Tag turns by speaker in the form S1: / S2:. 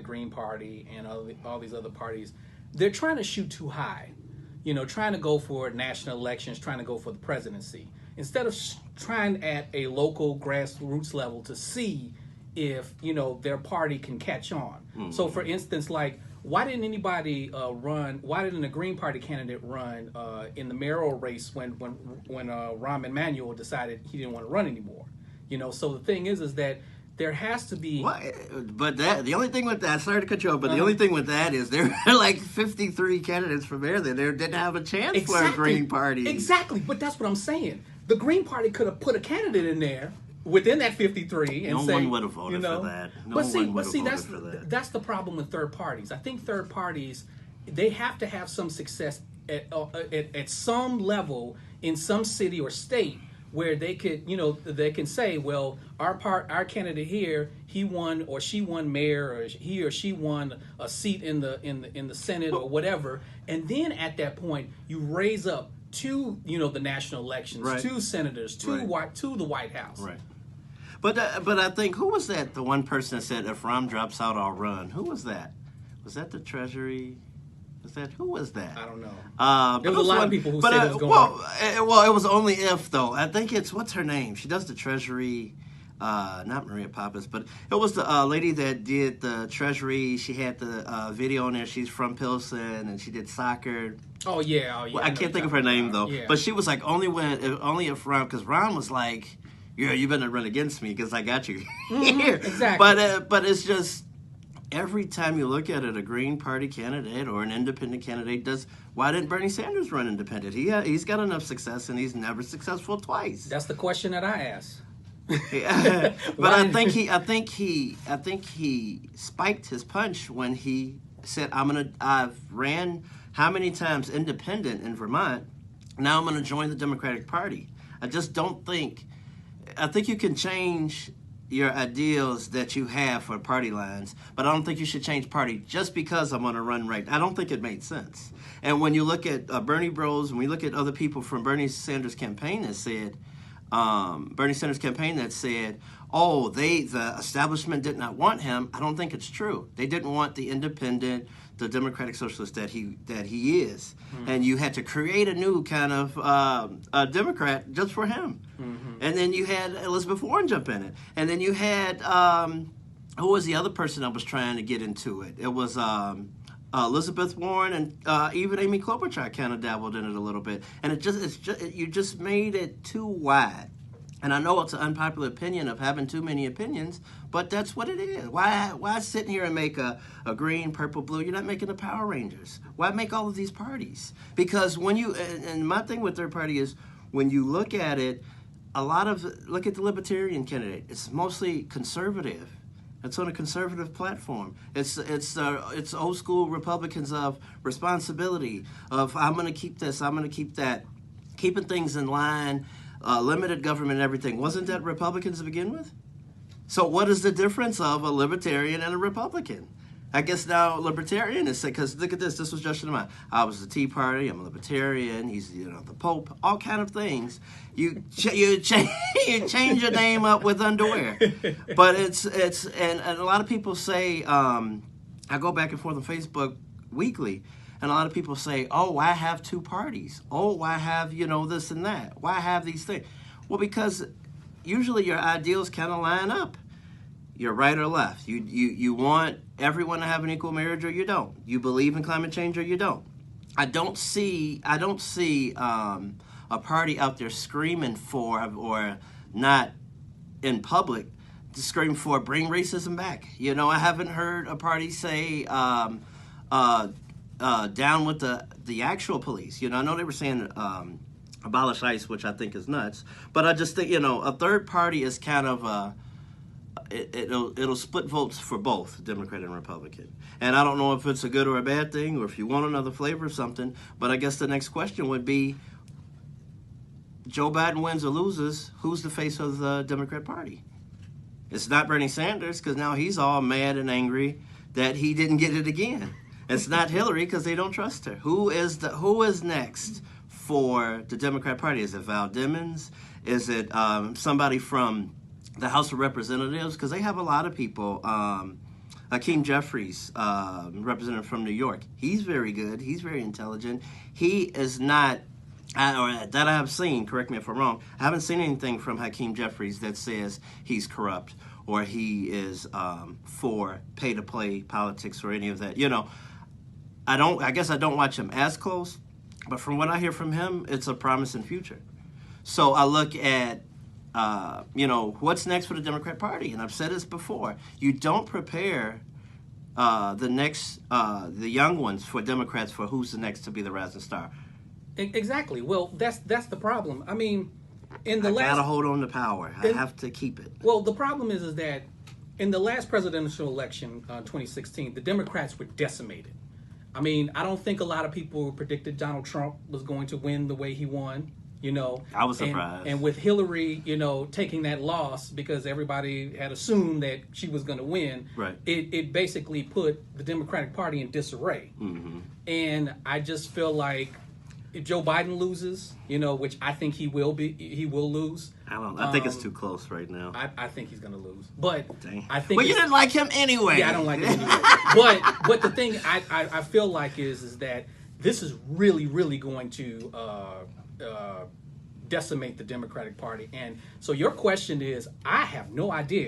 S1: Green Party and all these other parties, they're trying to shoot too high. Trying to go for national elections, trying to go for the presidency, instead of trying at a local grassroots level to see if, their party can catch on. Mm-hmm. So, for instance, like, why didn't anybody run? Why didn't a Green Party candidate run in the mayoral race when Rahm Emanuel decided he didn't want to run anymore? So the thing is that there has to be.
S2: But the only thing with that, sorry to cut you off, but the only thing with that is there are like 53 candidates for mayor that didn't have a chance for a Green Party.
S1: Exactly, but that's what I'm saying. The Green Party could have put a candidate in there within that 53 and
S2: no one would have voted for that.
S1: That's the problem with third parties. I think third parties, they have to have some success at some level in some city or state where they could, they can say, well, our candidate here, he won or she won mayor, or he or she won a seat in the Senate or whatever, and then at that point you raise up to the national elections, right, to senators, to the White House.
S2: Right. But I think, who was that? The one person that said, if Rahm drops out, I'll run. Who was that? Was that the Treasury? Who was that?
S1: I don't know. There was a lot of people who said it was going
S2: well, it was only if, though. I think it's, what's her name? She does the Treasury, not Maria Pappas, but it was the lady that did the Treasury. She had the video on there. She's from Pilsen, and she did soccer.
S1: Oh, yeah.
S2: Well, I can't think of her name, though. Yeah. But she was like, only if Rahm, because Rahm was like, yeah, you better run against me because I got you here.
S1: Exactly.
S2: But it's just, every time you look at it, a Green Party candidate or an independent candidate why didn't Bernie Sanders run independent? He's got enough success, and he's never successful twice.
S1: That's the question that I asked.
S2: But I think he spiked his punch when he said, I've ran how many times independent in Vermont, now I'm going to join the Democratic Party. I think you can change your ideals that you have for party lines, but I don't think you should change party just because I'm going to run right. I don't think it made sense. And when you look at Bernie Bros, and we look at other people from Bernie Sanders' campaign that said, oh, the establishment did not want him, I don't think it's true. They didn't want the independent, the Democratic Socialist that he is. Mm-hmm. And you had to create a new kind of Democrat just for him. Mm-hmm. And then you had Elizabeth Warren jump in it. And then you had, who was the other person that was trying to get into it? It was Elizabeth Warren, and even Amy Klobuchar kind of dabbled in it a little bit. And you just made it too wide. And I know it's an unpopular opinion of having too many opinions, but that's what it is. Why sit here and make a green, purple, blue? You're not making the Power Rangers. Why make all of these parties? Because and my thing with third party is, when you look at it, look at the Libertarian candidate. It's mostly conservative. It's on a conservative platform. It's old school Republicans of responsibility, of I'm going to keep this, I'm going to keep that, keeping things in line. Limited government and everything. Wasn't that Republicans to begin with? So what is the difference of a Libertarian and a Republican? I guess now Libertarian is, because look at this. This was Justin Amott. I was the Tea Party. I'm a Libertarian. He's the Pope. All kind of things. You change your name up with underwear. But it's and a lot of people say, I go back and forth on Facebook weekly. And a lot of people say, oh, why have two parties? Oh, why have, this and that? Why have these things? Well, because usually your ideals kind of line up. You're right or left. You want everyone to have an equal marriage, or you don't. You believe in climate change, or you don't. I don't see a party out there screaming for, or not in public, to scream for bring racism back. I haven't heard a party say down with the actual police. I know they were saying abolish ICE, which I think is nuts. But I just think, a third party is kind of it'll split votes for both Democrat and Republican. And I don't know if it's a good or a bad thing, or if you want another flavor of something. But I guess the next question would be, Joe Biden wins or loses, who's the face of the Democrat Party? It's not Bernie Sanders, because now he's all mad and angry that he didn't get it again. It's not Hillary, because they don't trust her. Who is next for the Democrat Party? Is it Val Demings? Is it somebody from the House of Representatives? Because they have a lot of people. Hakeem Jeffries, representative from New York, he's very good. He's very intelligent. He is not, or that I have seen, correct me if I'm wrong, I haven't seen anything from Hakeem Jeffries that says he's corrupt or he is for pay-to-play politics or any of that. I guess I don't watch him as close, but from what I hear from him, it's a promising future. So I look at what's next for the Democrat Party? And I've said this before. You don't prepare the young ones for Democrats for who's the next to be the rising star.
S1: Exactly. Well, that's the problem. I mean, I
S2: gotta hold on to power. I have to keep it.
S1: Well, the problem is that in the last presidential election, 2016, the Democrats were decimated. I mean, I don't think a lot of people predicted Donald Trump was going to win the way he won.
S2: I was surprised.
S1: And with Hillary, taking that loss because everybody had assumed that she was going to win,
S2: right.
S1: It basically put the Democratic Party in disarray.
S2: Mm-hmm.
S1: And I just feel like if Joe Biden loses, which I think he will lose.
S2: I think it's too close right now.
S1: I think he's going to lose. But
S2: Dang.
S1: I think
S2: Well, you didn't like him anyway.
S1: Yeah, I don't like him anyway. But the thing I feel like is that this is really, really going to decimate the Democratic Party. And so your question is, I have no idea